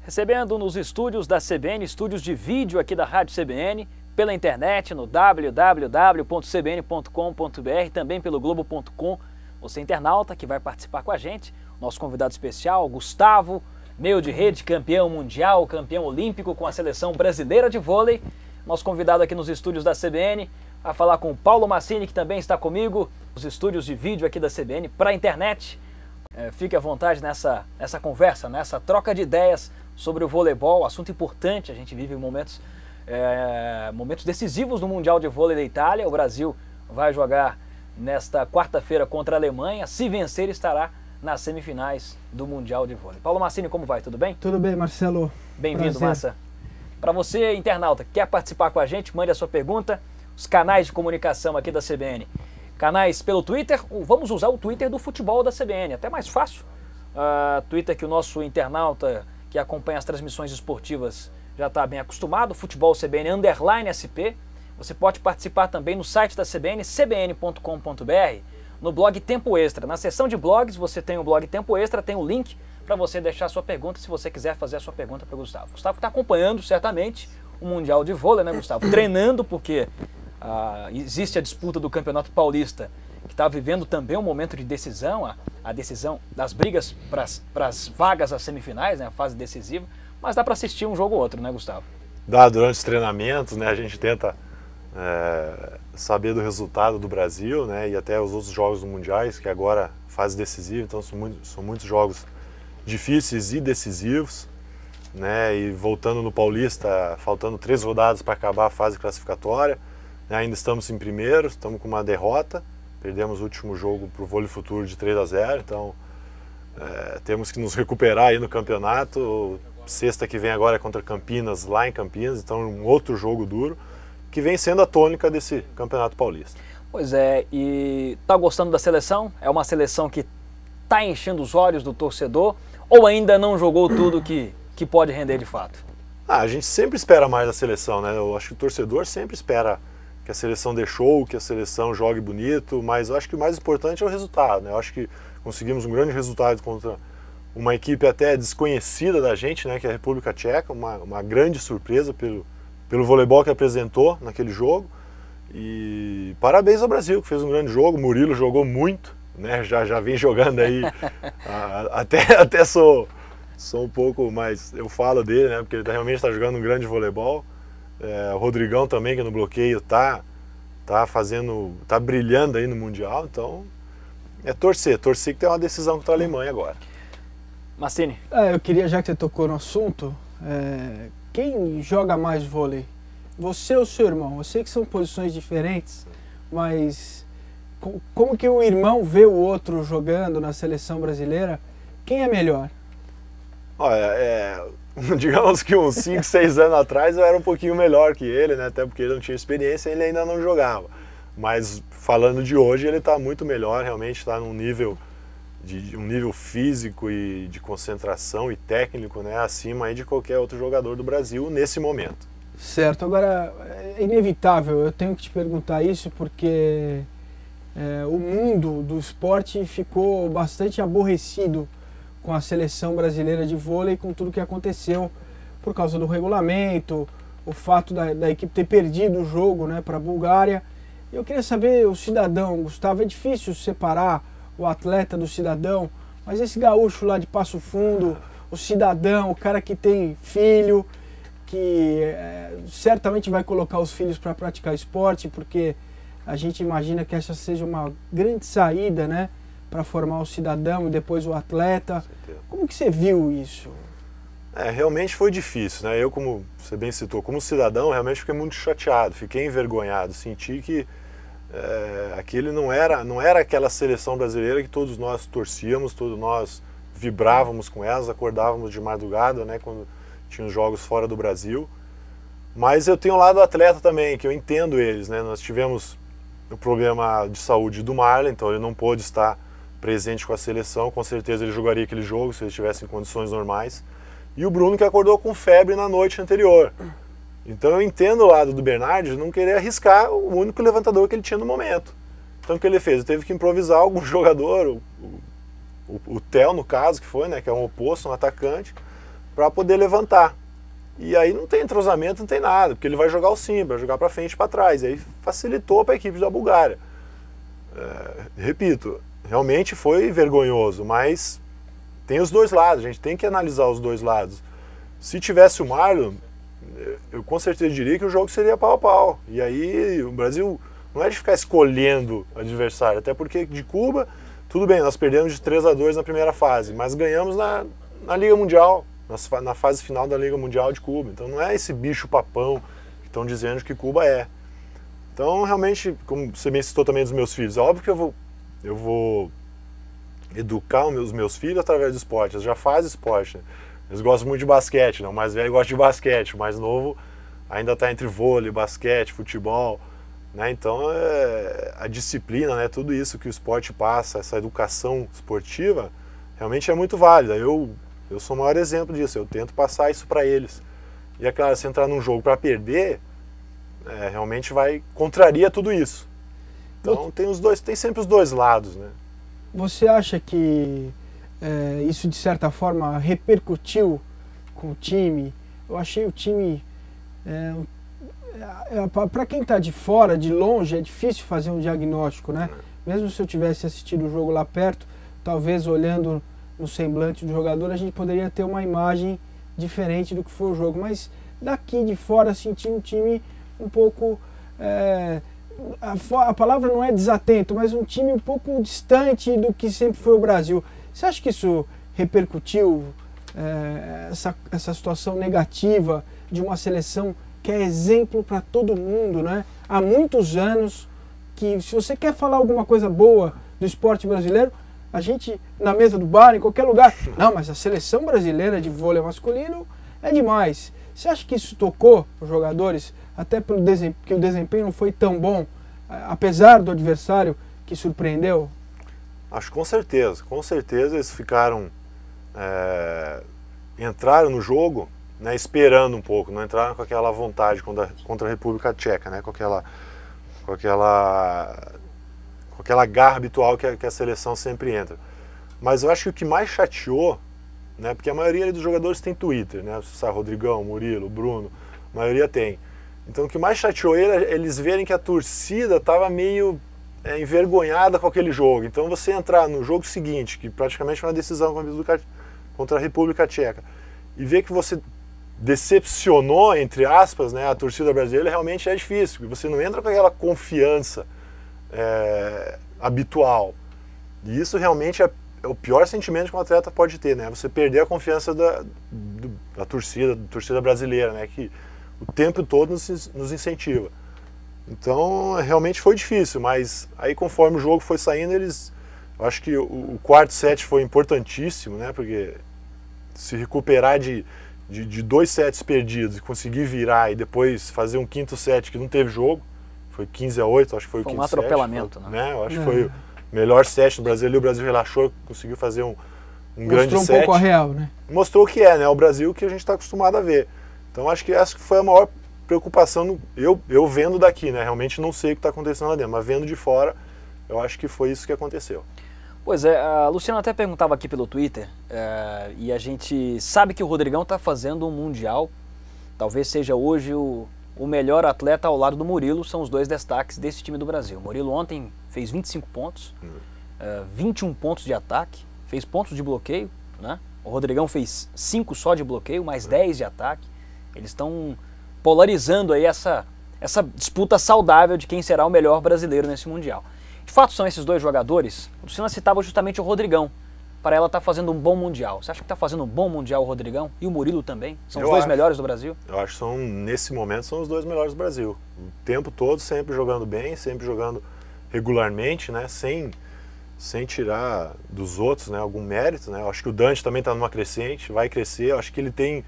Recebendo nos estúdios da CBN, estúdios de vídeo aqui da Rádio CBN, pela internet no www.cbn.com.br, também pelo globo.com. Você internauta que vai participar com a gente, nosso convidado especial, Gustavo, meio de rede, campeão mundial, campeão olímpico com a seleção brasileira de vôlei. Nosso convidado aqui nos estúdios da CBN, a falar com o Paulo Massini, que também está comigo, nos estúdios de vídeo aqui da CBN para a internet. Fique à vontade nessa conversa, nessa troca de ideias sobre o voleibol, assunto importante. A gente vive momentos decisivos no Mundial de Vôlei da Itália. O Brasil vai jogar nesta quarta-feira contra a Alemanha. Se vencer, estará nas semifinais do Mundial de Vôlei. Paulo Massini, como vai? Tudo bem? Tudo bem, Marcelo. Bem-vindo, Massa. Para você, internauta, que quer participar com a gente, mande a sua pergunta. Os canais de comunicação aqui da CBN. Canais pelo Twitter, vamos usar o Twitter do futebol da CBN, até mais fácil. Twitter que o nosso internauta que acompanha as transmissões esportivas já está bem acostumado, futebol CBN _SP. Você pode participar também no site da CBN, cbn.com.br, no blog Tempo Extra. Na seção de blogs você tem o blog Tempo Extra, tem o link para você deixar a sua pergunta, se você quiser fazer a sua pergunta para o Gustavo. Gustavo está acompanhando certamente o Mundial de Vôlei, né, Gustavo? Treinando, porque existe a disputa do Campeonato Paulista, que está vivendo também um momento de decisão, a decisão das brigas para as vagas às semifinais, né, a fase decisiva, mas dá para assistir um jogo ou outro, né, Gustavo? Dá, durante os treinamentos, né, a gente tenta saber do resultado do Brasil, né, e até os outros jogos mundiais, que agora fase decisiva, então são muitos jogos difíceis e decisivos, né, e voltando no Paulista, faltando 3 rodadas para acabar a fase classificatória, né, ainda estamos em primeiro, estamos com uma derrota, perdemos o último jogo para o Vôlei Futuro de 3-0, então temos que nos recuperar aí no campeonato. Sexta que vem agora é contra Campinas, lá em Campinas, então um outro jogo duro, que vem sendo a tônica desse Campeonato Paulista. Pois é, e tá gostando da seleção? É uma seleção que tá enchendo os olhos do torcedor ou ainda não jogou tudo que pode render de fato? A gente sempre espera mais da seleção, né? Eu acho que o torcedor sempre espera que a seleção dê show, que a seleção jogue bonito, mas eu acho que o mais importante é o resultado, né? Eu acho que conseguimos um grande resultado contra uma equipe até desconhecida da gente, né? Que é a República Tcheca, uma grande surpresa pelo voleibol que apresentou naquele jogo. E parabéns ao Brasil, que fez um grande jogo. Murilo jogou muito, né? Já vem jogando aí, até sou um pouco mais, eu falo dele, né? Porque ele realmente está jogando um grande voleibol. O Rodrigão também, que no bloqueio tá brilhando aí no Mundial, então torcer que tem uma decisão contra a Alemanha agora. Massini. Eu queria, já que você tocou no assunto, quem joga mais vôlei? Você ou seu irmão? Eu sei que são posições diferentes, mas como que o irmão vê o outro jogando na seleção brasileira? Quem é melhor? Olha, digamos que uns 5, 6 anos atrás eu era um pouquinho melhor que ele, né? Até porque ele não tinha experiência e ele ainda não jogava. Mas falando de hoje, ele está muito melhor, realmente está num nível físico e de concentração e técnico, né? Acima aí de qualquer outro jogador do Brasil nesse momento. Certo, agora é inevitável, eu tenho que te perguntar isso porque o mundo do esporte ficou bastante aborrecido com a seleção brasileira de vôlei, com tudo que aconteceu por causa do regulamento, o fato da equipe ter perdido o jogo, né, para a Bulgária. Eu queria saber, o cidadão, Gustavo, é difícil separar o atleta do cidadão, mas esse gaúcho lá de Passo Fundo, o cidadão, o cara que tem filho, que certamente vai colocar os filhos para praticar esporte, porque a gente imagina que essa seja uma grande saída, né, para formar o cidadão e depois o atleta. Como que você viu isso? Realmente foi difícil, né? Eu, como você bem citou, como cidadão, realmente fiquei muito chateado, fiquei envergonhado, senti que aquele não era aquela seleção brasileira que todos nós torcíamos, todos nós vibrávamos com elas, acordávamos de madrugada, né, quando tinha os jogos fora do Brasil. Mas eu tenho um lado atleta também, que eu entendo eles, né? Nós tivemos o problema de saúde do Marlon, então ele não pôde estar presente com a seleção, com certeza ele jogaria aquele jogo se ele estivesse em condições normais. E o Bruno, que acordou com febre na noite anterior. Então eu entendo o lado do Bernardi de não querer arriscar o único levantador que ele tinha no momento. Então o que ele fez? Ele teve que improvisar algum jogador, o Theo no caso, que foi, né, que é um oposto, um atacante, para poder levantar. E aí não tem entrosamento, não tem nada, porque ele vai jogar o sim, vai jogar para frente e para trás. E aí facilitou para a equipe da Bulgária. Repito, realmente foi vergonhoso, mas tem os dois lados, a gente tem que analisar os dois lados. Se tivesse o Marlon, eu com certeza diria que o jogo seria pau a pau. E aí o Brasil não é de ficar escolhendo adversário, até porque de Cuba, tudo bem, nós perdemos de 3-2 na primeira fase, mas ganhamos na Liga Mundial, na fase final da Liga Mundial de Cuba. Então não é esse bicho papão que estão dizendo que Cuba é. Então realmente, como você bem citou também dos meus filhos, é óbvio que eu vou educar os meus filhos através do esporte. Eles já fazem esporte, né? Eles gostam muito de basquete, né? O mais velho gosta de basquete, o mais novo ainda está entre vôlei, basquete, futebol, né? Então a disciplina, né? Tudo isso que o esporte passa, essa educação esportiva, realmente é muito válida. Eu sou o maior exemplo disso, eu tento passar isso para eles. E é claro, se entrar num jogo para perder, realmente contraria tudo isso. Então tem sempre os dois lados, né? Você acha que isso de certa forma repercutiu com o time? Eu achei o time, para quem está de fora, de longe, é difícil fazer um diagnóstico, né? Mesmo se eu tivesse assistido o jogo lá perto, talvez olhando no semblante do jogador, a gente poderia ter uma imagem diferente do que foi o jogo. Mas daqui de fora, senti um time um pouco... a palavra não é desatento, mas um time um pouco distante do que sempre foi o Brasil. Você acha que isso repercutiu, essa situação negativa de uma seleção que é exemplo para todo mundo, né? Há muitos anos que, se você quer falar alguma coisa boa do esporte brasileiro, a gente, na mesa do bar, em qualquer lugar, não, mas a seleção brasileira de vôlei masculino é demais. Você acha que isso tocou os jogadores, até porque o desempenho não foi tão bom, apesar do adversário que surpreendeu? Acho que com certeza eles ficaram, entraram no jogo, né, esperando um pouco, não entraram com aquela vontade contra a República Tcheca, né, com aquela garra habitual que a seleção sempre entra. Mas eu acho que o que mais chateou, né, porque a maioria dos jogadores tem Twitter, né, o Rodrigão, Murilo, Bruno, a maioria tem. Então o que mais chateou eles verem que a torcida estava meio envergonhada com aquele jogo. Então você entrar no jogo seguinte, que praticamente foi uma decisão contra a República Tcheca, e ver que você decepcionou, entre aspas, né, a torcida brasileira, realmente é difícil, porque você não entra com aquela confiança habitual. E isso realmente é o pior sentimento que um atleta pode ter, né? Você perder a confiança da torcida brasileira, né? Que o tempo todo nos incentiva. Então, realmente foi difícil, mas aí conforme o jogo foi saindo, eu acho que o quarto set foi importantíssimo, né? Porque se recuperar de 2 sets perdidos e conseguir virar e depois fazer um quinto set que não teve jogo, foi 15-8, acho que foi o quinto set. Foi um atropelamento, né? Eu acho que foi o melhor set no Brasil, ali o Brasil relaxou, conseguiu fazer um grande set. Mostrou um pouco a real, né? Mostrou o que é, né? O Brasil que a gente está acostumado a ver. Então acho que essa foi a maior preocupação, eu vendo daqui, né? Realmente não sei o que está acontecendo lá dentro, mas vendo de fora, eu acho que foi isso que aconteceu. Pois é, a Luciana até perguntava aqui pelo Twitter, e a gente sabe que o Rodrigão está fazendo um Mundial, talvez seja hoje o melhor atleta ao lado do Murilo, são os dois destaques desse time do Brasil. O Murilo ontem fez 25 pontos, 21 pontos de ataque, fez pontos de bloqueio, né? O Rodrigão fez 5 só de bloqueio, mais 10 de ataque. Eles estão polarizando aí essa disputa saudável de quem será o melhor brasileiro nesse Mundial. De fato, são esses dois jogadores. A Luciana citava justamente o Rodrigão, para ela estar fazendo um bom Mundial. Você acha que está fazendo um bom Mundial o Rodrigão? E o Murilo também? São os dois melhores do Brasil? Eu acho que nesse momento são os dois melhores do Brasil. O tempo todo sempre jogando bem, sempre jogando regularmente, né? Sem tirar dos outros, né, algum mérito, né? Eu acho que o Dante também está numa crescente, vai crescer. Eu acho que ele tem...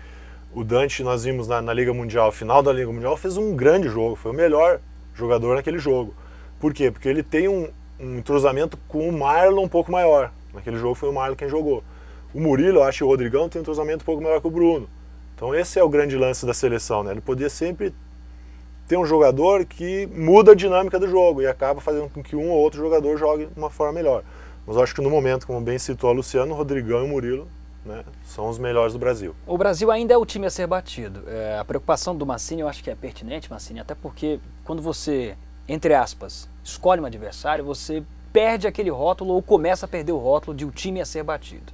O Dante, nós vimos na Liga Mundial, final da Liga Mundial, fez um grande jogo. Foi o melhor jogador naquele jogo. Por quê? Porque ele tem um entrosamento com o Marlon um pouco maior. Naquele jogo foi o Marlon quem jogou. O Murilo, eu acho que o Rodrigão tem um entrosamento um pouco maior que o Bruno. Então esse é o grande lance da seleção, né? Ele podia sempre ter um jogador que muda a dinâmica do jogo e acaba fazendo com que um ou outro jogador jogue de uma forma melhor. Mas eu acho que no momento, como bem citou a Luciana, o Rodrigão e o Murilo né, são os melhores do Brasil. O Brasil ainda é o time a ser batido. A preocupação do Mancini eu acho que é pertinente, Mancini, até porque quando você, entre aspas, escolhe um adversário, você perde aquele rótulo ou começa a perder o rótulo de o time a ser batido.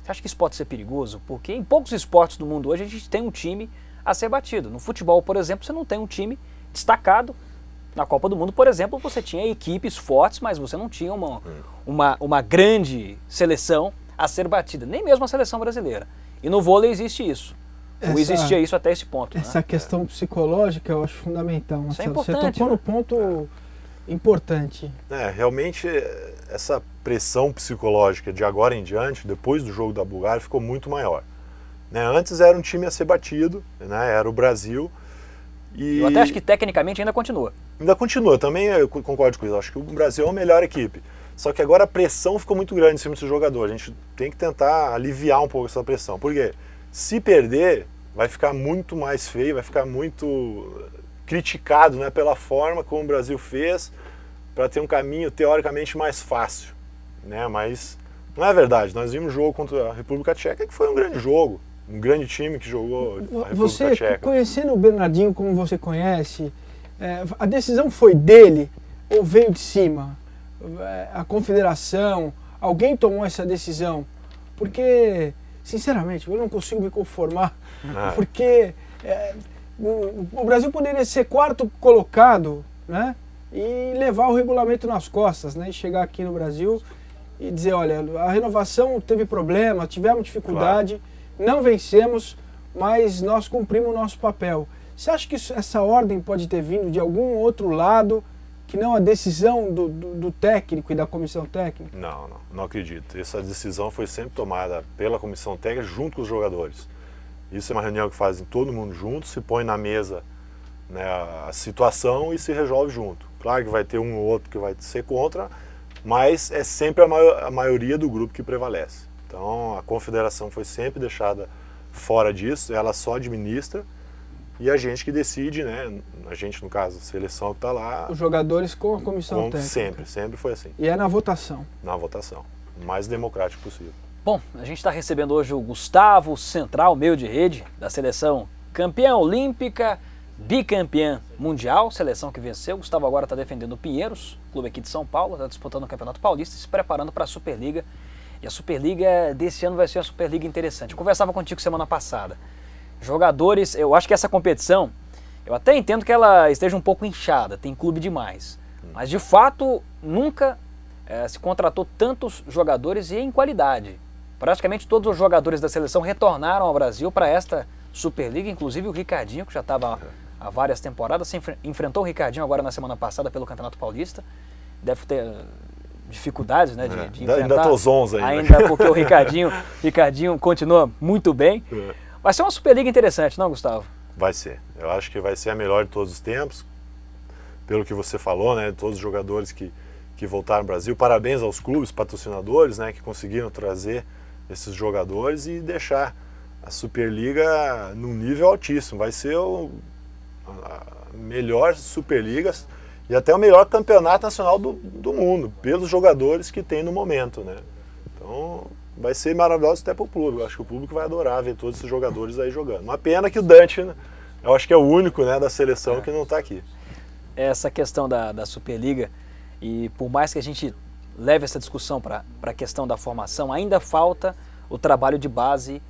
Você acha que isso pode ser perigoso? Porque em poucos esportes do mundo hoje a gente tem um time a ser batido. No futebol, por exemplo, você não tem um time destacado. Na Copa do Mundo, por exemplo, você tinha equipes fortes, mas você não tinha uma grande seleção a ser batida, nem mesmo a seleção brasileira. E no vôlei existe isso. Ou existia isso até esse ponto. Essa questão psicológica eu acho fundamental. Isso é importante. Você tocou no ponto importante. Realmente, essa pressão psicológica de agora em diante, depois do jogo da Bulgária, ficou muito maior. Antes era um time a ser batido, era o Brasil. Eu até acho que tecnicamente ainda continua. Ainda continua, também eu concordo com isso. Acho que o Brasil é a melhor equipe. Só que agora a pressão ficou muito grande em cima desse jogador. A gente tem que tentar aliviar um pouco essa pressão. Porque se perder, vai ficar muito mais feio, vai ficar muito criticado, pela forma como o Brasil fez para ter um caminho teoricamente mais fácil. Mas não é verdade. Nós vimos um jogo contra a República Tcheca que foi um grande jogo. Um grande time que jogou a República Tcheca. Conhecendo o Bernardinho como você conhece, a decisão foi dele ou veio de cima? A confederação, alguém tomou essa decisão? Porque, sinceramente, eu não consigo me conformar. Porque o Brasil poderia ser quarto colocado, e levar o regulamento nas costas, e chegar aqui no Brasil e dizer, olha, a renovação teve problema, tivemos dificuldade, não vencemos, mas nós cumprimos o nosso papel. Você acha que essa ordem pode ter vindo de algum outro lado, que não a decisão do técnico e da comissão técnica? Não acredito. Essa decisão foi sempre tomada pela comissão técnica junto com os jogadores. Isso é uma reunião que fazem todo mundo junto, se põe na mesa a situação e se resolve junto. Claro que vai ter um ou outro que vai ser contra, mas é sempre a maioria do grupo que prevalece. Então a confederação foi sempre deixada fora disso, ela só administra e a gente que decide, a gente no caso, a seleção que está lá. Os jogadores com a comissão técnica. Sempre foi assim. E é na votação? Na votação, o mais democrático possível. Bom, a gente está recebendo hoje o Gustavo, central, meio de rede, da seleção campeã olímpica, bicampeã mundial, seleção que venceu. O Gustavo agora está defendendo o Pinheiros, clube aqui de São Paulo, está disputando o Campeonato Paulista e se preparando para a Superliga. E a Superliga desse ano vai ser uma Superliga interessante. Eu conversava contigo semana passada. Jogadores, eu acho que essa competição, eu até entendo que ela esteja um pouco inchada, tem clube demais. Mas de fato, nunca se contratou tantos jogadores e em qualidade. Praticamente todos os jogadores da seleção retornaram ao Brasil para esta Superliga, inclusive o Ricardinho, que já estava há várias temporadas, enfrentou o Ricardinho agora na semana passada pelo Campeonato Paulista. Deve ter dificuldades, de enfrentar. Ainda tô zonzo ainda. Ainda porque o Ricardinho continua muito bem. Vai ser uma Superliga interessante, não, Gustavo? Vai ser. Eu acho que vai ser a melhor de todos os tempos. Pelo que você falou, todos os jogadores que voltaram ao Brasil. Parabéns aos clubes patrocinadores, que conseguiram trazer esses jogadores e deixar a Superliga num nível altíssimo. Vai ser a melhor Superliga e até o melhor campeonato nacional do mundo, pelos jogadores que tem no momento. Então vai ser maravilhoso até para o público. Eu acho que o público vai adorar ver todos esses jogadores aí jogando. Uma pena que o Dante, eu acho que é o único da seleção que não está aqui. Essa questão da Superliga, e por mais que a gente leve essa discussão para a questão da formação, ainda falta o trabalho de base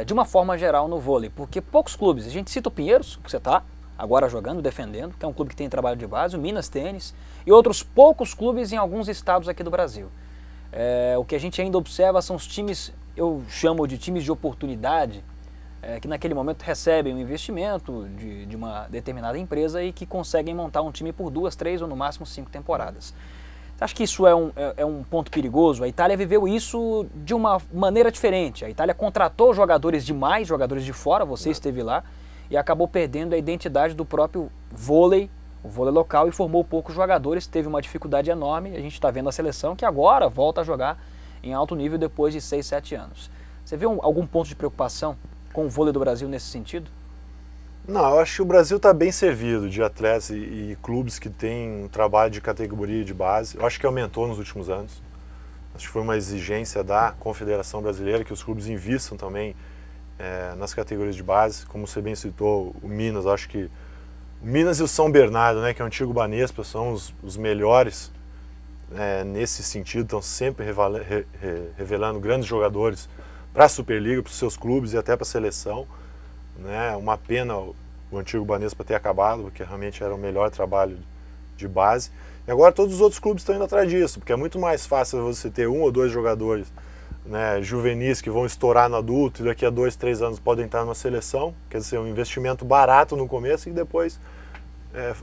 de uma forma geral no vôlei, porque poucos clubes, a gente cita o Pinheiros, que você está agora jogando, defendendo, que é um clube que tem trabalho de base, o Minas Tênis, e outros poucos clubes em alguns estados aqui do Brasil. O que a gente ainda observa são os times, eu chamo de times de oportunidade, que naquele momento recebem um investimento de uma determinada empresa e que conseguem montar um time por 2, 3 ou no máximo 5 temporadas. Você acha que isso é um ponto perigoso? A Itália viveu isso de uma maneira diferente. A Itália contratou jogadores demais, jogadores de fora, você esteve lá, e acabou perdendo a identidade do próprio vôlei, o vôlei local, e formou poucos jogadores, teve uma dificuldade enorme. A gente está vendo a seleção que agora volta a jogar em alto nível depois de 6, 7 anos. Você vê algum ponto de preocupação com o vôlei do Brasil nesse sentido? Não, eu acho que o Brasil está bem servido de atletas e clubes que têm um trabalho de categoria de base. Eu acho que aumentou nos últimos anos. Acho que foi uma exigência da Confederação Brasileira que os clubes invistam também nas categorias de base. Como você bem citou, o Minas, acho que o Minas e o São Bernardo, né, que é o antigo Banespa, são os melhores nesse sentido, estão sempre revelando grandes jogadores para a Superliga, para os seus clubes e até para a seleção. Né? Uma pena o antigo Banespa ter acabado, porque realmente era o melhor trabalho de base. E agora todos os outros clubes estão indo atrás disso, porque é muito mais fácil você ter 1 ou 2 jogadores, né, juvenis que vão estourar no adulto e daqui a 2, 3 anos podem estar numa seleção. Quer dizer, um investimento barato no começo e depois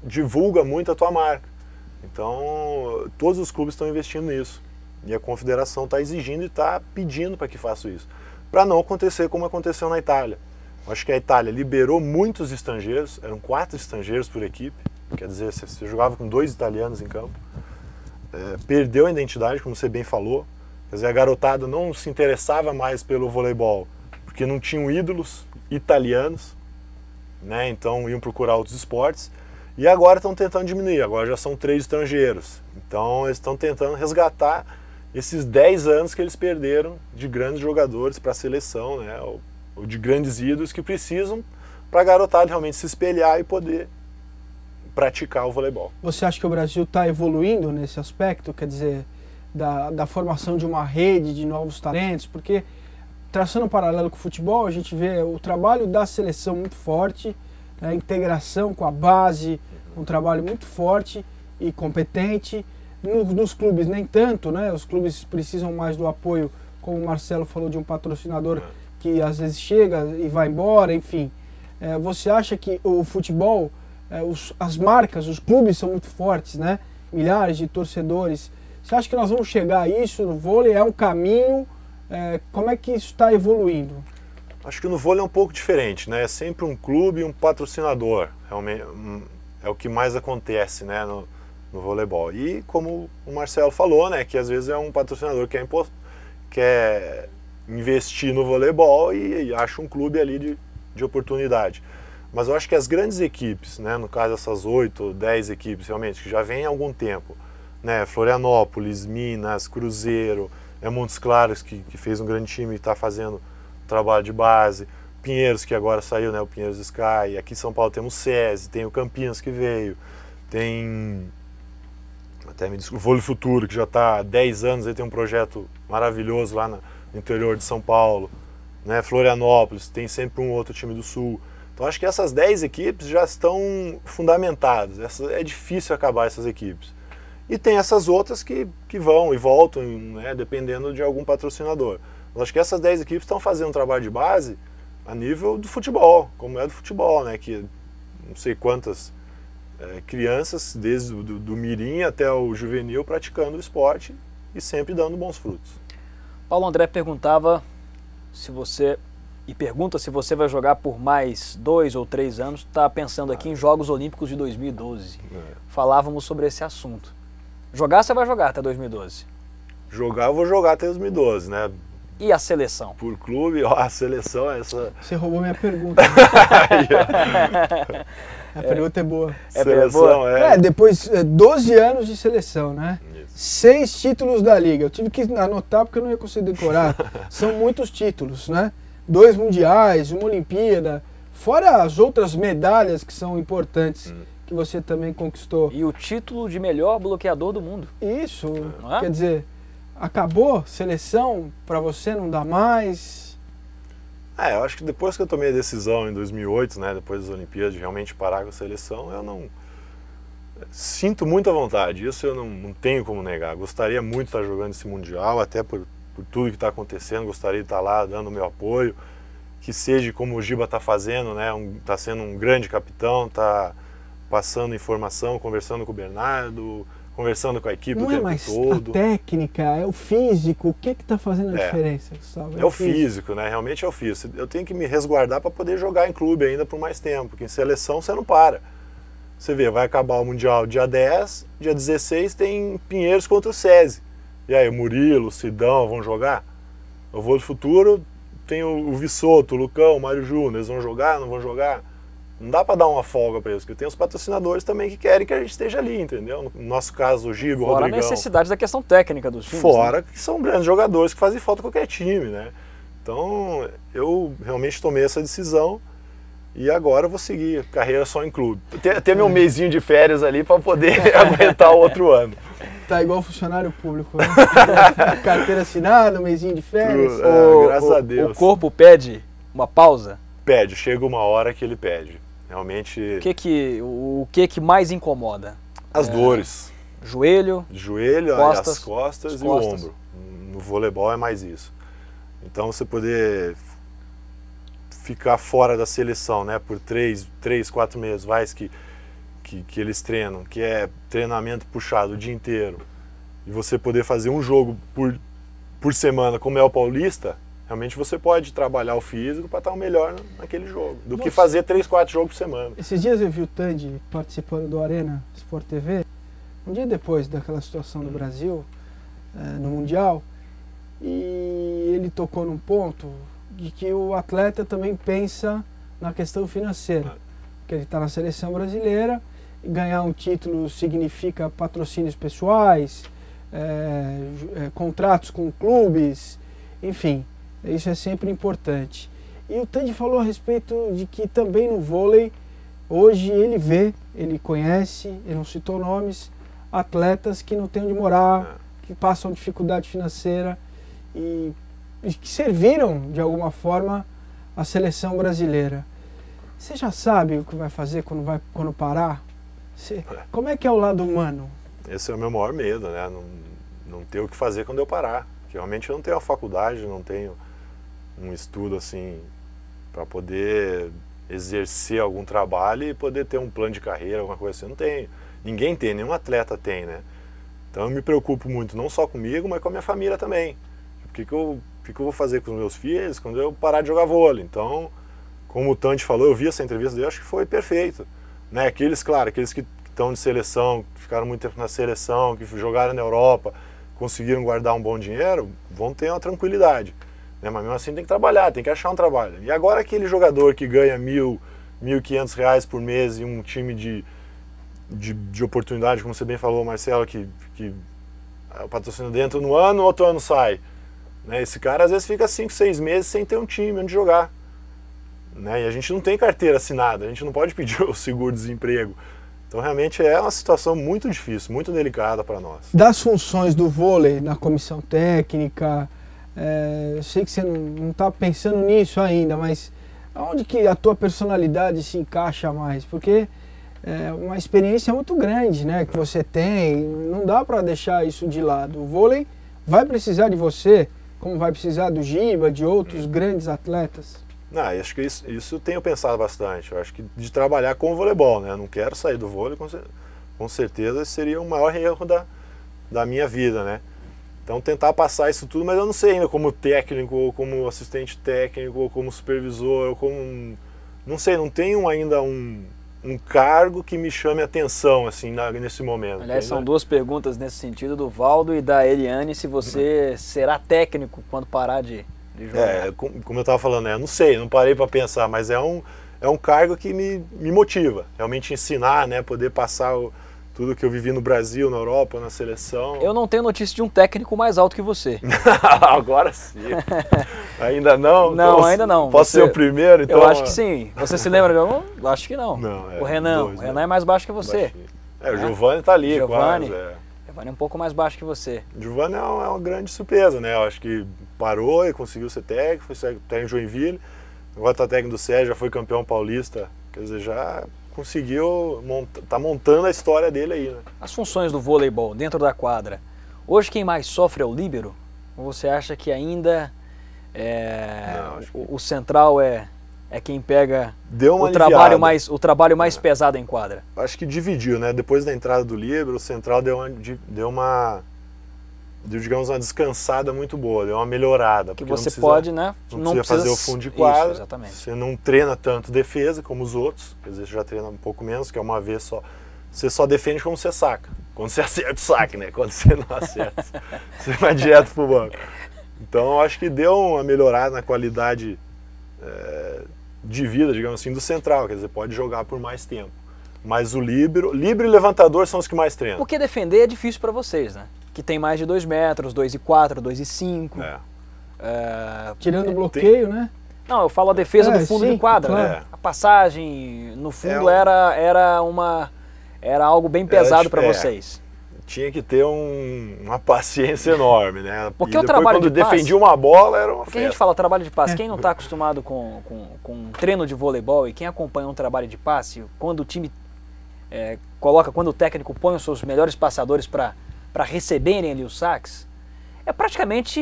divulga muito a tua marca. Então, todos os clubes estão investindo nisso. E a confederação está exigindo e está pedindo para que faça isso. Para não acontecer como aconteceu na Itália. Acho que a Itália liberou muitos estrangeiros, eram 4 estrangeiros por equipe. Quer dizer, você jogava com 2 italianos em campo. Perdeu a identidade, como você bem falou. Quer dizer, a garotada não se interessava mais pelo voleibol, porque não tinham ídolos italianos, né? Então iam procurar outros esportes. E agora estão tentando diminuir, agora já são 3 estrangeiros. Então eles estão tentando resgatar esses 10 anos que eles perderam de grandes jogadores para a seleção, né? Ou de grandes ídolos que precisam para a garotada realmente se espelhar e poder praticar o voleibol. Você acha que o Brasil está evoluindo nesse aspecto? Quer dizer, da formação de uma rede de novos talentos? Porque, traçando um paralelo com o futebol, a gente vê o trabalho da seleção muito forte, a integração com a base, um trabalho muito forte e competente. Nos clubes nem tanto, né? Os clubes precisam mais do apoio, como o Marcelo falou, de um patrocinador que às vezes chega e vai embora, enfim. Você acha que o futebol, as marcas, os clubes são muito fortes, né? Milhares de torcedores. Você acha que nós vamos chegar a isso no vôlei? É um caminho? Como é que isso está evoluindo? Acho que no vôlei é um pouco diferente, né? É sempre um clube e um patrocinador. Realmente é o que mais acontece, né, no voleibol. E como o Marcelo falou, né, que às vezes é um patrocinador que quer investir no voleibol e acha um clube ali de oportunidade. Mas eu acho que as grandes equipes, né, no caso essas 8 ou 10 equipes realmente, que já vêm há algum tempo, né, Florianópolis, Minas, Cruzeiro, Montes Claros, que fez um grande time e está fazendo trabalho de base, Pinheiros, que agora saiu, né, o Pinheiros Sky, aqui em São Paulo temos o SESI, tem o Campinas que veio, tem o Vôlei Futuro, que já está há 10 anos, aí tem um projeto maravilhoso lá no interior de São Paulo, né, Florianópolis, tem sempre um outro time do Sul. Então acho que essas 10 equipes já estão fundamentadas, é difícil acabar essas equipes. E tem essas outras que vão e voltam, né, dependendo de algum patrocinador. Mas acho que essas 10 equipes estão fazendo um trabalho de base a nível do futebol, como é do futebol, né, que não sei quantas crianças, desde do mirim até o juvenil, praticando o esporte e sempre dando bons frutos. Paulo André pergunta se você vai jogar por mais 2 ou 3 anos. Está pensando aqui em Jogos Olímpicos de 2012. Falávamos sobre esse assunto. Jogar você vai jogar até 2012? Jogar eu vou jogar até 2012, né? E a seleção? Por clube, a seleção é essa... Você roubou minha pergunta. A pergunta é boa. Seleção depois 12 anos de seleção, né? Isso. 6 títulos da Liga. Eu tive que anotar porque eu não ia conseguir decorar. São muitos títulos, né? 2 mundiais, 1 Olimpíada, fora as outras medalhas que são importantes, que você também conquistou. E o título de melhor bloqueador do mundo. Isso, quer dizer, acabou seleção, para você não dá mais? Eu acho que depois que eu tomei a decisão em 2008, né, depois das Olimpíadas, de realmente parar com a seleção, eu não... Sinto muita vontade, isso eu não tenho como negar. Gostaria muito de estar jogando esse Mundial, até por tudo que está acontecendo, gostaria de estar lá dando o meu apoio, que seja como o Giba está fazendo, né, está sendo um grande capitão, está passando informação, conversando com o Bernardo, conversando com a equipe o tempo todo. Não é mais a técnica, é o físico, o que está fazendo a diferença, Gustavo? É o físico, né, realmente é o físico. Eu tenho que me resguardar para poder jogar em clube ainda por mais tempo, porque em seleção você não para. Você vê, vai acabar o Mundial dia 10, dia 16 tem Pinheiros contra o SESI. E aí, o Murilo, o Sidão vão jogar? O Vôlei Futuro tem o Vissoto, o Lucão, o Mário Júnior, eles vão jogar, não vão jogar? Não dá para dar uma folga para eles, porque tem os patrocinadores também que querem que a gente esteja ali, entendeu? No nosso caso, o Gigo, o Fora Rodrigão. a necessidade da questão técnica dos times. Fora né? que são grandes jogadores que fazem falta em qualquer time, né? Então, eu realmente tomei essa decisão e agora eu vou seguir carreira só em clube. Ter meu mesinho de férias ali para poder aguentar o outro ano. Tá igual funcionário público, né? Carteira assinada, um mêsinho de férias. Graças a Deus. O corpo pede uma pausa? Pede, chega uma hora que ele pede. Realmente... O que mais incomoda? As dores. Joelho? Joelho, costas, as costas e o ombro. No voleibol é mais isso. Então você poder ficar fora da seleção, né, por 3, 4 meses, que eles treinam, que é treinamento puxado o dia inteiro, e você poder fazer um jogo por semana, como é o Paulista, realmente você pode trabalhar o físico para estar o melhor naquele jogo, do que fazer 3, 4 jogos por semana. Esses dias eu vi o Tandy participando do Arena Sport TV, um dia depois daquela situação do Brasil, no Mundial, e ele tocou num ponto de que o atleta também pensa na questão financeira, que ele está na seleção brasileira, e ganhar um título significa patrocínios pessoais, contratos com clubes, enfim, isso é sempre importante. E o Tandy falou a respeito de que também no vôlei, hoje ele conhece, ele não citou nomes, atletas que não têm onde morar, que passam dificuldade financeira e que serviram de alguma forma a seleção brasileira. Você já sabe o que vai fazer quando parar? Como é que é o lado humano? Esse é o meu maior medo, né? Não ter o que fazer quando eu parar. Porque realmente eu não tenho a faculdade, não tenho um estudo assim para poder exercer algum trabalho e poder ter um plano de carreira, alguma coisa assim. Eu não tenho. Ninguém tem, nenhum atleta tem, né? Então eu me preocupo muito, não só comigo, mas com a minha família também. O que eu vou fazer com os meus filhos quando eu parar de jogar vôlei? Então, como o Tandy falou, eu vi essa entrevista dele, acho que foi perfeito. Né? Aqueles que estão de seleção, que ficaram muito tempo na seleção, que jogaram na Europa, conseguiram guardar um bom dinheiro, vão ter uma tranquilidade. Né? Mas mesmo assim tem que trabalhar, tem que achar um trabalho. E agora aquele jogador que ganha R$1.000, R$1.500 por mês e um time de oportunidade, como você bem falou, Marcelo, que o patrocínio entra no ano, outro ano sai. Né? Esse cara às vezes fica 5, 6 meses sem ter um time onde jogar. Né? E a gente não tem carteira assinada, a gente não pode pedir o seguro-desemprego. Então realmente é uma situação muito difícil, muito delicada para nós. Das funções do vôlei na comissão técnica, eu sei que você não está pensando nisso ainda, mas aonde que a tua personalidade se encaixa mais? Porque é uma experiência muito grande, né, que você tem, não dá para deixar isso de lado. O vôlei vai precisar de você, como vai precisar do Giba, de outros grandes atletas. Não, acho que isso eu tenho pensado bastante. Eu acho que de trabalhar com o voleibol, né? Eu não quero sair do vôlei, com certeza seria o maior erro da minha vida, né? Então tentar passar isso tudo, mas eu não sei ainda como técnico, ou como assistente técnico, ou como supervisor, ou como... Não sei, não tenho ainda um cargo que me chame a atenção, assim, nesse momento. Aliás, são duas perguntas nesse sentido, do Valdo e da Eliane, se você será técnico quando parar de jogar. Como eu estava falando, eu não sei, não parei para pensar, mas é um cargo que me motiva, realmente ensinar, né, poder passar tudo que eu vivi no Brasil, na Europa, na seleção. Eu não tenho notícia de um técnico mais alto que você. Agora sim. Ainda não? Não, então, ainda não. Posso ser o primeiro? Então, eu acho que sim. Você se lembra de algum? Acho que não. Não, o Renan é mais baixo que você. O Giovanni tá ali, Giovanni, quase. Giovanni é um pouco mais baixo que você. O Giovanni é uma grande surpresa, né? Eu acho que parou e conseguiu ser técnico, foi técnico em Joinville, agora tá técnico do Sérgio, já foi campeão paulista, quer dizer, já conseguiu, tá montando a história dele aí, né? As funções do voleibol dentro da quadra, hoje quem mais sofre é o líbero? Ou você acha que ainda o central é quem pega o trabalho mais pesado em quadra? Acho que dividiu, né? Depois da entrada do líbero, o central digamos, uma descansada muito boa, deu uma melhorada. Que você pode, né? Não precisa fazer o fundo de quadra. Isso, exatamente. Você não treina tanto defesa como os outros, quer dizer, você já treina um pouco menos, que é uma vez só. Você só defende como você saca. Quando você acerta o saque, né? Quando você não acerta, você vai direto pro banco. Então eu acho que deu uma melhorada na qualidade de vida, digamos assim, do central, quer dizer, pode jogar por mais tempo. Mas o líbero e levantador são os que mais treinam. Porque defender é difícil para vocês, né? Que tem mais de 2 metros, 2,4, 2,5. Tirando o bloqueio, né? Não, eu falo a defesa do fundo sim, de quadra. claro. Né? A passagem no fundo era algo bem pesado para vocês. Tinha que ter uma paciência enorme, né? Porque e o trabalho quando de passe, defendia uma bola era uma porque festa. a gente fala trabalho de passe, quem não está acostumado com um treino de voleibol e quem acompanha um trabalho de passe, quando o time quando o técnico põe os seus melhores passadores para receberem ali os saques, é praticamente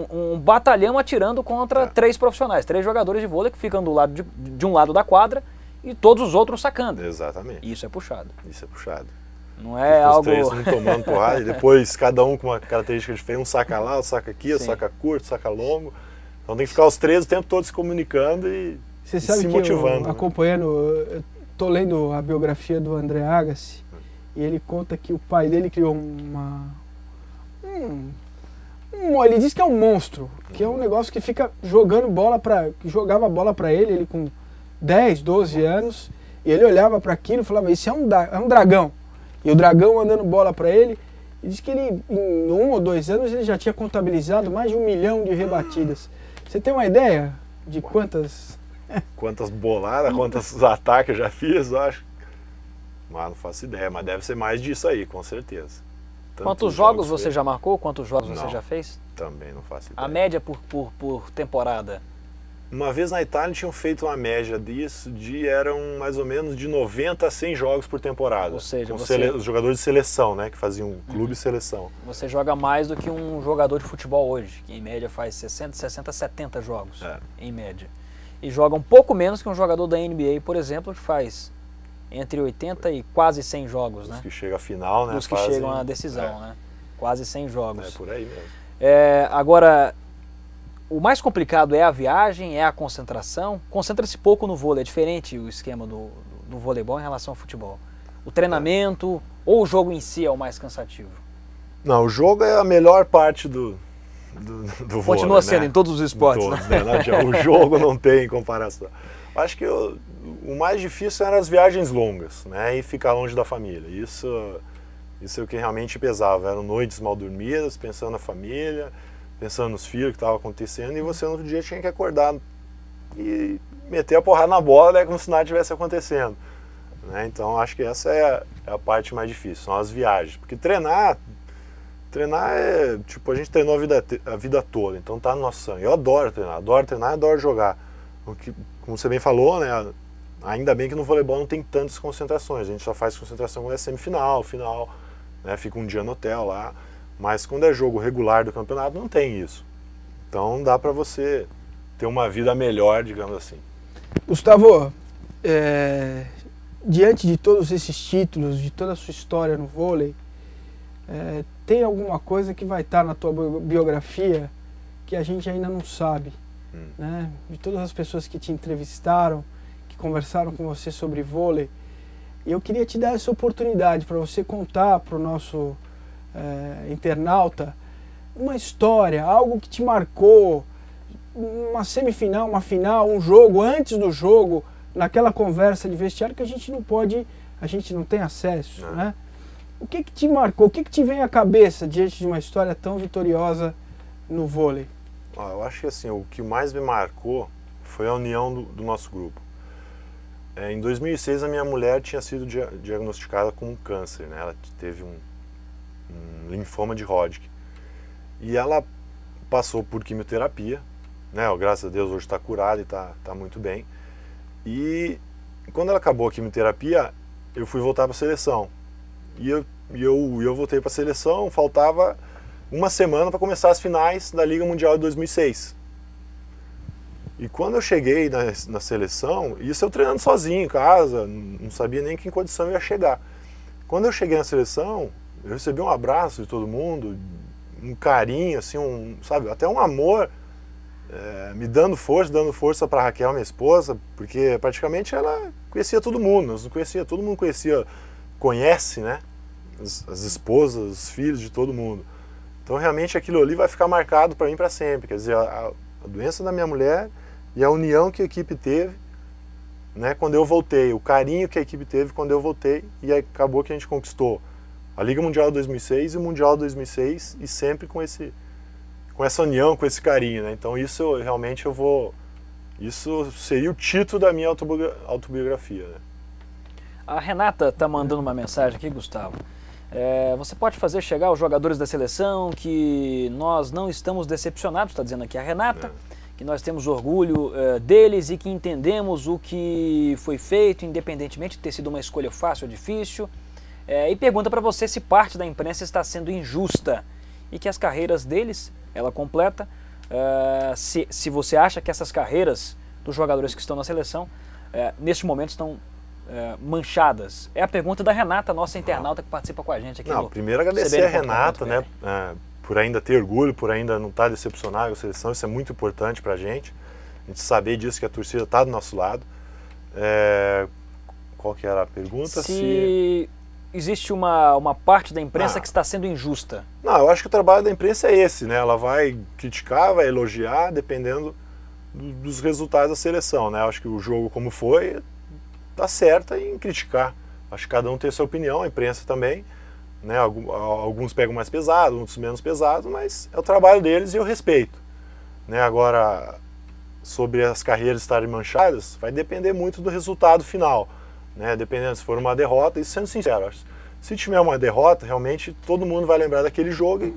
um batalhão atirando contra 3 profissionais, 3 jogadores de vôlei que ficam do lado de um lado da quadra e todos os outros sacando. Exatamente. Isso é puxado. Isso é puxado. Não é os algo... 3 não tomando porrada e depois cada um com uma característica diferente, um saca lá, outro saca aqui, outro saca curto, saca longo. Então tem que ficar os 3 o tempo todo se comunicando e se motivando. Acompanhando, eu tô lendo a biografia do André Agassi e ele conta que o pai dele criou ele diz que é um monstro, que é um negócio que fica jogando bola que jogava bola para ele com 10, 12 anos, e ele olhava para aquilo e falava, isso é um dragão. E o dragão mandando bola para ele, e diz que ele, em 1 ou 2 anos, ele já tinha contabilizado mais de 1 milhão de rebatidas. Você tem uma ideia de quantas boladas, quantos ataques eu já fiz, eu acho? Mas não faço ideia, mas deve ser mais disso aí, com certeza. Quantos jogos você já marcou? Quantos jogos você já fez? Também não faço ideia. A média por temporada? Uma vez na Itália tinham feito uma média disso, eram mais ou menos de 90 a 100 jogos por temporada. Ou seja, os jogadores de seleção, né, que faziam clube e seleção. Você joga mais do que um jogador de futebol hoje, que em média faz 60, 70 jogos, em média. E joga um pouco menos que um jogador da NBA, por exemplo, que faz entre 80 e quase 100 jogos, né? Os que chegam à final, né? Os que chegam à decisão, né? Quase 100 jogos. É por aí mesmo. Agora, o mais complicado é a viagem, é a concentração. Concentra-se pouco no vôlei, é diferente o esquema do voleibol em relação ao futebol. O treinamento ou o jogo em si é o mais cansativo? Não, o jogo é a melhor parte do vôlei. Continua sendo, né? Em todos os esportes. Todos, né? O jogo não tem comparação. Acho que o mais difícil eram as viagens longas, né? E ficar longe da família. Isso é o que realmente pesava. Eram noites mal dormidas, pensando na família, pensando nos filhos que estavam acontecendo, e você no outro dia tinha que acordar e meter a porrada na bola, né, como se nada tivesse acontecendo. Né? Então acho que essa é a parte mais difícil, são as viagens. Porque treinar é, tipo, a gente treinou a vida toda, então tá no nosso sangue. Eu adoro treinar, adoro jogar. Como você bem falou, né, ainda bem que no voleibol não tem tantas concentrações, a gente só faz concentração quando é semifinal, final, né, fica um dia no hotel lá. Mas quando é jogo regular do campeonato, não tem isso. Então dá para você ter uma vida melhor, digamos assim. Gustavo, diante de todos esses títulos, de toda a sua história no vôlei, tem alguma coisa que vai estar na tua biografia que a gente ainda não sabe? Né? De todas as pessoas que te entrevistaram, que conversaram com você sobre vôlei, e eu queria te dar essa oportunidade para você contar para o nosso internauta uma história, algo que te marcou, uma semifinal, uma final, um jogo, antes do jogo, naquela conversa de vestiário que a gente não tem acesso, né? O que te marcou, o que te vem à cabeça diante de uma história tão vitoriosa no vôlei? Eu acho que assim, o que mais me marcou foi a união do nosso grupo. Em 2006 a minha mulher tinha sido diagnosticada com um câncer, né? Ela teve um linfoma de Hodgkin. E ela passou por quimioterapia, né? Graças a Deus hoje está curada e está muito bem. E quando ela acabou a quimioterapia, eu fui voltar para a seleção. E eu voltei para a seleção, faltava uma semana para começar as finais da Liga Mundial de 2006. E quando eu cheguei na seleção, isso eu treinando sozinho em casa, não sabia nem que em condição eu ia chegar. Quando eu cheguei na seleção, eu recebi um abraço de todo mundo, um carinho, assim, sabe, até um amor, me dando força para a Raquel, minha esposa, porque praticamente ela conhecia todo mundo, nós não conhecia, todo mundo conhece, né, as esposas, os filhos de todo mundo. Então realmente aquilo ali vai ficar marcado para mim para sempre, quer dizer, a doença da minha mulher e a união que a equipe teve né, quando eu voltei, o carinho que a equipe teve quando eu voltei, e aí acabou que a gente conquistou a Liga Mundial de 2006 e o Mundial de 2006, e sempre com essa união, com esse carinho, né? Então isso realmente isso seria o título da minha autobiografia, né? A Renata está mandando uma mensagem aqui, Gustavo. Você pode fazer chegar aos jogadores da seleção que nós não estamos decepcionados, está dizendo aqui a Renata, que nós temos orgulho deles e que entendemos o que foi feito, independentemente de ter sido uma escolha fácil ou difícil. E pergunta para você se parte da imprensa está sendo injusta e que as carreiras deles, ela completa, se você acha que essas carreiras dos jogadores que estão na seleção, neste momento estão manchadas. É a pergunta da Renata, nossa internauta que participa com a gente aqui. Primeiro agradecer a Renata, né, por ainda ter orgulho, por ainda não estar decepcionado com a seleção, isso é muito importante pra gente, a gente saber disso, que a torcida está do nosso lado. Qual que era a pergunta? Se existe uma parte da imprensa que está sendo injusta. Não, eu acho que o trabalho da imprensa é esse, né? Ela vai criticar, vai elogiar, dependendo dos resultados da seleção, né? Eu acho que o jogo como foi, tá certa em criticar. Acho que cada um tem a sua opinião, a imprensa também, né? Alguns pegam mais pesado, outros menos pesado, mas é o trabalho deles e eu respeito, né? Agora, sobre as carreiras estarem manchadas, vai depender muito do resultado final, né? Dependendo se for uma derrota, e sendo sincero, se tiver uma derrota, realmente todo mundo vai lembrar daquele jogo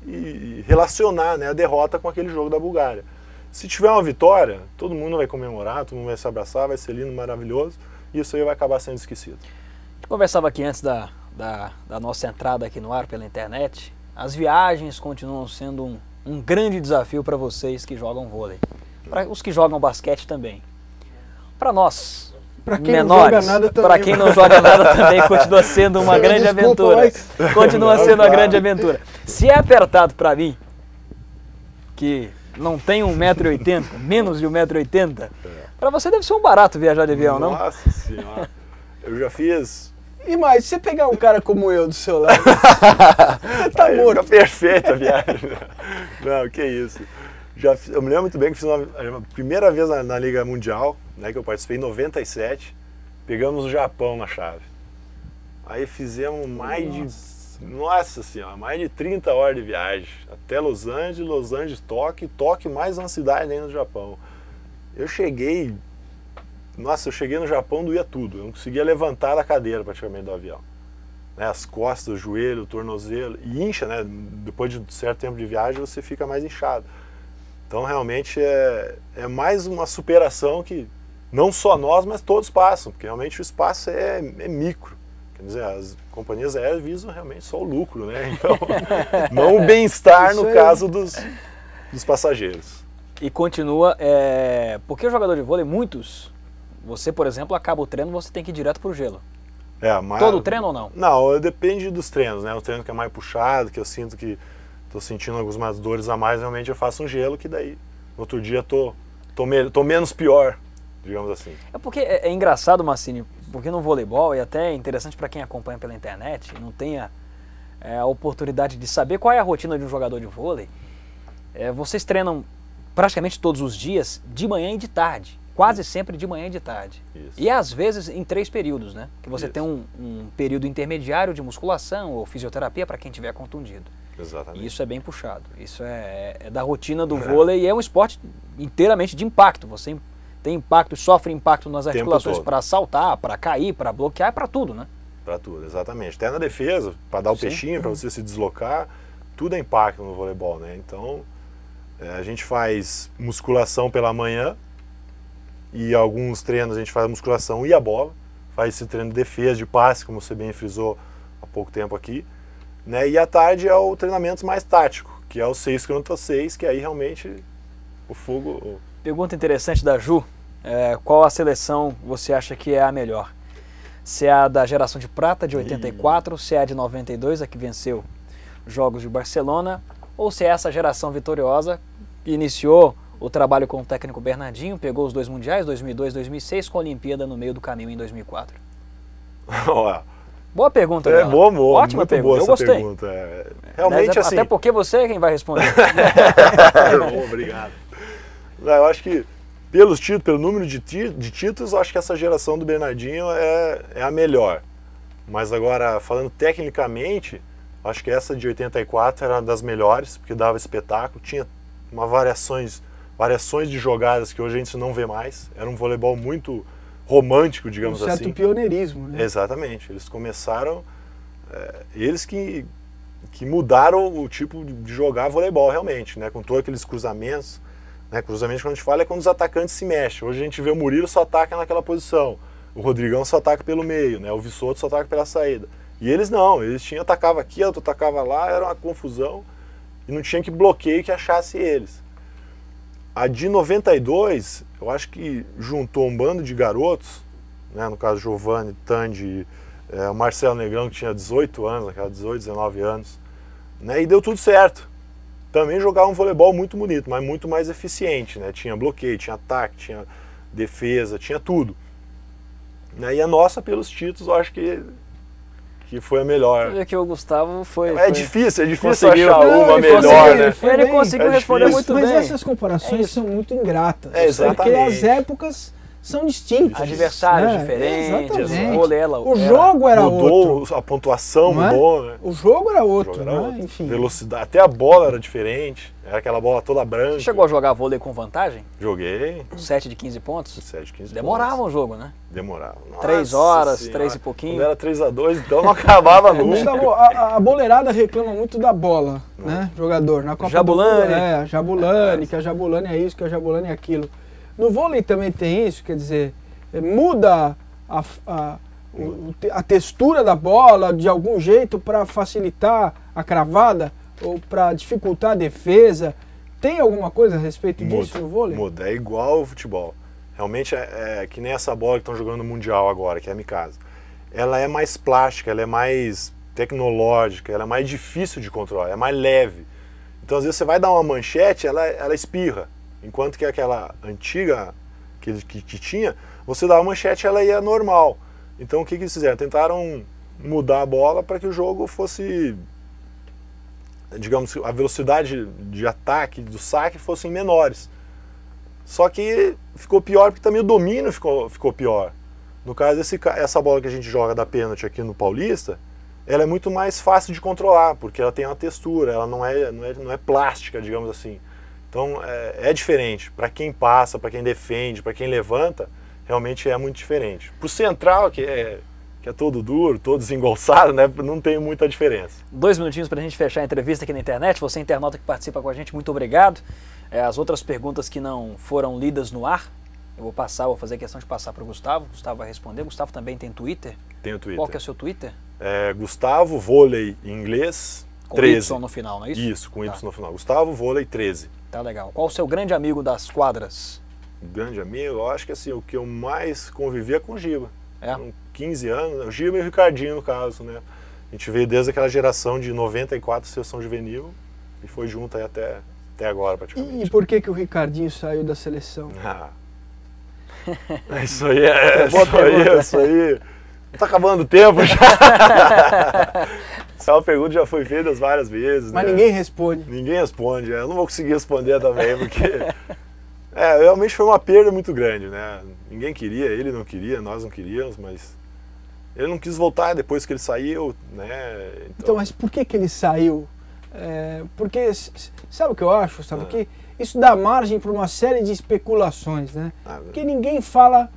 e relacionar, né, a derrota com aquele jogo da Bulgária. Se tiver uma vitória, todo mundo vai comemorar, todo mundo vai se abraçar, vai ser lindo, maravilhoso, e isso aí vai acabar sendo esquecido. A gente conversava aqui antes da nossa entrada aqui no ar pela internet. As viagens continuam sendo um grande desafio para vocês que jogam vôlei, para os que jogam basquete também. Para nós, Pra quem menores, para quem não joga nada também, continua sendo uma grande aventura. Continua sendo uma grande aventura. Se é apertado para mim, que não tem 1,80 m, menos de 1,80 m, para você deve ser um barato viajar de avião, não? Nossa Senhora, eu já fiz... E mais, se você pegar um cara como eu do seu lado, você tá morto. Fica perfeita a viagem. Não, que isso. Eu me lembro muito bem que fiz a primeira vez na Liga Mundial, né, que eu participei em 97, pegamos o Japão na chave. Aí fizemos mais de 30 horas de viagem, até Los Angeles, Tóquio, mais uma cidade ainda do Japão. Eu cheguei no Japão, doía tudo, eu não conseguia levantar da cadeira praticamente do avião. Né, as costas, o joelho, o tornozelo, e incha, né, depois de um certo tempo de viagem você fica mais inchado. Então realmente é mais uma superação que não só nós, mas todos passam, porque realmente o espaço é micro. Quer dizer, as companhias aéreas visam realmente só o lucro, né? Então, não o bem-estar no caso dos passageiros. E continua, porque o jogador de vôlei, você, por exemplo, acaba o treino, você tem que ir direto para o gelo. Todo treino ou não? Não, depende dos treinos, né? O treino que é mais puxado, que eu sinto que estou sentindo algumas dores a mais, realmente eu faço um gelo, que daí no outro dia tô menos pior, digamos assim. Porque é engraçado, Massini, porque no voleibol, e até é interessante para quem acompanha pela internet, não tem a oportunidade de saber qual é a rotina de um jogador de vôlei, vocês treinam praticamente todos os dias, de manhã e de tarde. Quase sempre de manhã e de tarde. Isso. E às vezes em 3 períodos, né? Que você Isso. tem um período intermediário de musculação ou fisioterapia para quem tiver contundido. Exatamente. E isso é bem puxado. Isso é da rotina do vôlei e é um esporte inteiramente de impacto. Você tem impacto, sofre impacto nas articulações para saltar, para cair, para bloquear, para tudo, né? Para tudo, exatamente. Até na defesa, para dar o peixinho, para você se deslocar, tudo é impacto no voleibol, né? Então, a gente faz musculação pela manhã, e alguns treinos a gente faz a musculação e a bola, faz esse treino de defesa, de passe, como você bem frisou há pouco tempo aqui, né? E à tarde é o treinamento mais tático, que é o 6 contra 6, que aí realmente o fogo... Pergunta interessante da Ju, qual a seleção você acha que é a melhor? Se é a da geração de prata, de 84, se é a de 92, a que venceu os Jogos de Barcelona, ou se é essa geração vitoriosa que iniciou o trabalho com o técnico Bernardinho, pegou os 2 mundiais, 2002 e 2006, com a Olimpíada no meio do caminho em 2004. Boa pergunta, né? Boa, ótima pergunta, eu gostei. Pergunta. Realmente assim... Até porque você é quem vai responder. Obrigado. Eu acho que pelos títulos, pelo número de títulos, eu acho que essa geração do Bernardinho é a melhor. Mas agora, falando tecnicamente, acho que essa de 84 era uma das melhores, porque dava espetáculo, tinha variações de jogadas que hoje a gente não vê mais. Era um voleibol muito romântico, digamos assim. Um certo pioneirismo, né? Exatamente. Eles começaram, eles que mudaram o tipo de jogar voleibol realmente, né? Com todos aqueles cruzamentos. Né? Cruzamento, quando a gente fala, é quando os atacantes se mexem. Hoje a gente vê o Murilo só ataca naquela posição. O Rodrigão só ataca pelo meio, né? O Vissoto só ataca pela saída. E eles não, eles atacavam aqui, outro atacava lá, era uma confusão. E não tinha que bloqueio que achasse eles. A de 92, eu acho que juntou um bando de garotos, né? No caso Giovanni, Tandy, o Marcelo Negrão, que tinha 18 anos, naquela 18, 19 anos. Né? E deu tudo certo. Também jogava um voleibol muito bonito, mas muito mais eficiente, né? Tinha bloqueio, tinha ataque, tinha defesa, tinha tudo. Né? E a nossa, pelos títulos, eu acho que foi a melhor. Você vê que o Gustavo foi... É difícil conseguiu, achar uma melhor, né? Ele conseguiu responder muito bem. Mas essas comparações são muito ingratas. Exatamente. Porque as épocas são distintas. Adversários diferentes. O jogo era mudou, outro. A pontuação mudou, né? O jogo era outro, né? Enfim. Velocidade, até a bola era diferente. Era aquela bola toda branca. Você chegou a jogar vôlei com vantagem? Joguei. 7 de 15 pontos? 7 de 15 Demorava pontos. o jogo, né? Demorava. 3 horas, 3 e pouquinho. Quando era 3-2, então não acabava nunca. A boleirada reclama muito da bola, né? Jogador. Na Copa Jabulani. A Jabulani, que a Jabulani é isso, que a Jabulani é aquilo. No vôlei também tem isso, quer dizer, muda a textura da bola de algum jeito para facilitar a cravada ou para dificultar a defesa. Tem alguma coisa a respeito disso no vôlei? Muda, é igual ao futebol. Realmente é que nem essa bola que estão jogando no Mundial agora, que é a Mikasa. Ela é mais plástica, ela é mais tecnológica, ela é mais difícil de controlar, é mais leve. Então às vezes você vai dar uma manchete, ela espirra. Enquanto que aquela antiga que tinha, você dava uma manchete, ela ia normal. Então o que eles fizeram? Tentaram mudar a bola para que o jogo fosse, digamos, a velocidade de ataque, do saque fossem menores. Só que ficou pior porque também o domínio ficou pior. No caso, essa bola que a gente joga da pênalti aqui no Paulista, ela é muito mais fácil de controlar, porque ela tem uma textura, ela não é plástica, digamos assim. Então é diferente. Para quem passa, para quem defende, para quem levanta, realmente é muito diferente. Para o central, que é todo duro, todo desengolçado, né, não tem muita diferença. 2 minutinhos para a gente fechar a entrevista aqui na internet. Você, internauta que participa com a gente, muito obrigado. As outras perguntas que não foram lidas no ar, eu vou fazer questão de passar para o Gustavo. Gustavo vai responder. O Gustavo também tem Twitter. Tem o Twitter. Qual que é o seu Twitter? Gustavo Vôlei em inglês, com 13. Y no final, não é isso? Isso, com Y no final. Gustavo Vôlei 13. Tá legal. Qual o seu grande amigo das quadras? Grande amigo? Eu acho que assim, o que eu mais convivi é com o Giba. Com 15 anos, o Giba e o Ricardinho, no caso, né? A gente veio desde aquela geração de 94, seleção juvenil, e foi junto aí até agora, praticamente. E por que o Ricardinho saiu da seleção? Isso aí. Tá acabando o tempo já. Essa pergunta já foi feita várias vezes. Mas né? ninguém responde. Ninguém responde. Eu não vou conseguir responder também, porque realmente foi uma perda muito grande, né? Ninguém queria, ele não queria, nós não queríamos, mas ele não quis voltar depois que ele saiu, né? Então mas por que ele saiu? Porque, sabe o que eu acho? Sabe que isso dá margem para uma série de especulações, né? Porque ninguém fala...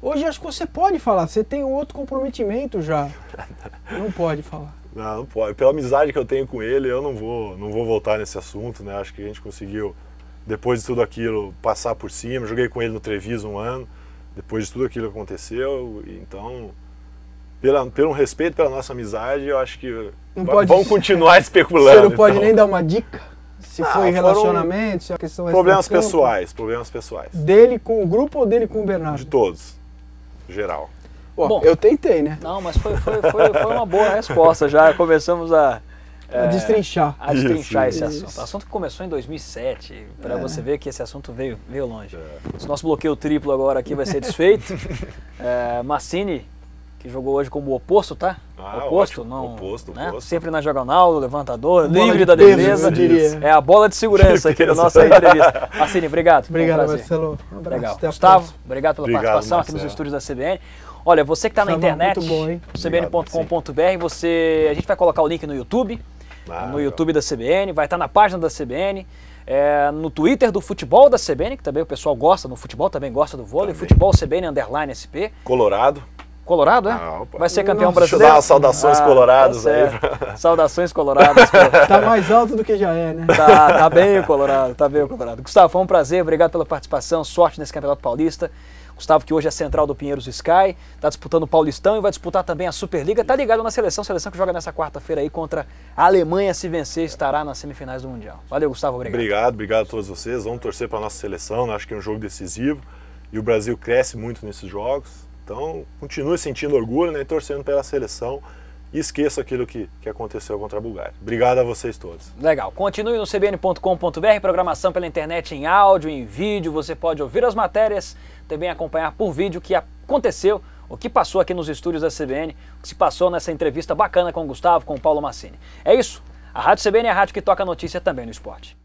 Hoje acho que você pode falar, você tem um outro comprometimento já. Não pode falar. Não pode. Pela amizade que eu tenho com ele, eu não vou voltar nesse assunto, né? Acho que a gente conseguiu, depois de tudo aquilo, passar por cima. Joguei com ele no Treviso 1 ano, depois de tudo aquilo que aconteceu. Então, pelo respeito pela nossa amizade, eu acho que vamos continuar especulando. Você não pode nem dar uma dica? Se foi relacionamento, se a questão é problemas pessoais. Dele com o grupo ou dele com o Bernardo? De todos, geral. Bom, eu tentei, né? Não, mas foi uma boa resposta. Já começamos a destrinchar. Esse assunto. O assunto que começou em 2007, para você ver que esse assunto veio longe. Se nosso bloqueio triplo agora aqui vai ser desfeito. Massini, que jogou hoje como oposto, tá? Oposto, ótimo. não. Oposto. Sempre na diagonal, levantador, Bola livre de da peso, defesa. eu diria. É a bola de segurança aqui da nossa entrevista. Marcini, obrigado. Obrigado, Foi um prazer. Marcelo. Um abraço. Legal. Até a Gustavo, próxima. obrigado pela Obrigado, participação aqui Marcelo. nos estúdios da CBN. Olha, você que está na Gustavo, internet, muito bom, hein? cbn.com.br, a gente vai colocar o link no YouTube, no legal. YouTube da CBN, vai estar na página da CBN, no Twitter do Futebol da CBN, que também o pessoal gosta, no futebol também gosta do vôlei, Também. Futebol CBN _SP. Colorado. Colorado, é? Opa. Vai ser campeão Nossa, Deixa eu brasileiro. dar umas saudações coloradas tá aí. certo. Saudações coloradas. Tá mais alto do que já é, né? Tá bem o Colorado, tá bem o Colorado. Gustavo, foi um prazer, obrigado pela participação, sorte nesse Campeonato Paulista. Gustavo, que hoje é central do Pinheiros Sky, tá disputando o Paulistão e vai disputar também a Superliga, tá ligado na seleção que joga nessa quarta-feira aí contra a Alemanha, se vencer, estará nas semifinais do Mundial. Valeu, Gustavo, obrigado. Obrigado a todos vocês. Vamos torcer para a nossa seleção, né? Acho que é um jogo decisivo e o Brasil cresce muito nesses jogos. Então, continue sentindo orgulho, né? E torcendo pela seleção e esqueça aquilo que aconteceu contra a Bulgária. Obrigado a vocês todos. Legal. Continue no cbn.com.br, programação pela internet em áudio, em vídeo. Você pode ouvir as matérias, também acompanhar por vídeo o que aconteceu, o que passou aqui nos estúdios da CBN, o que se passou nessa entrevista bacana com o Gustavo, com o Paulo Marcini. É isso. A Rádio CBN é a rádio que toca a notícia também no esporte.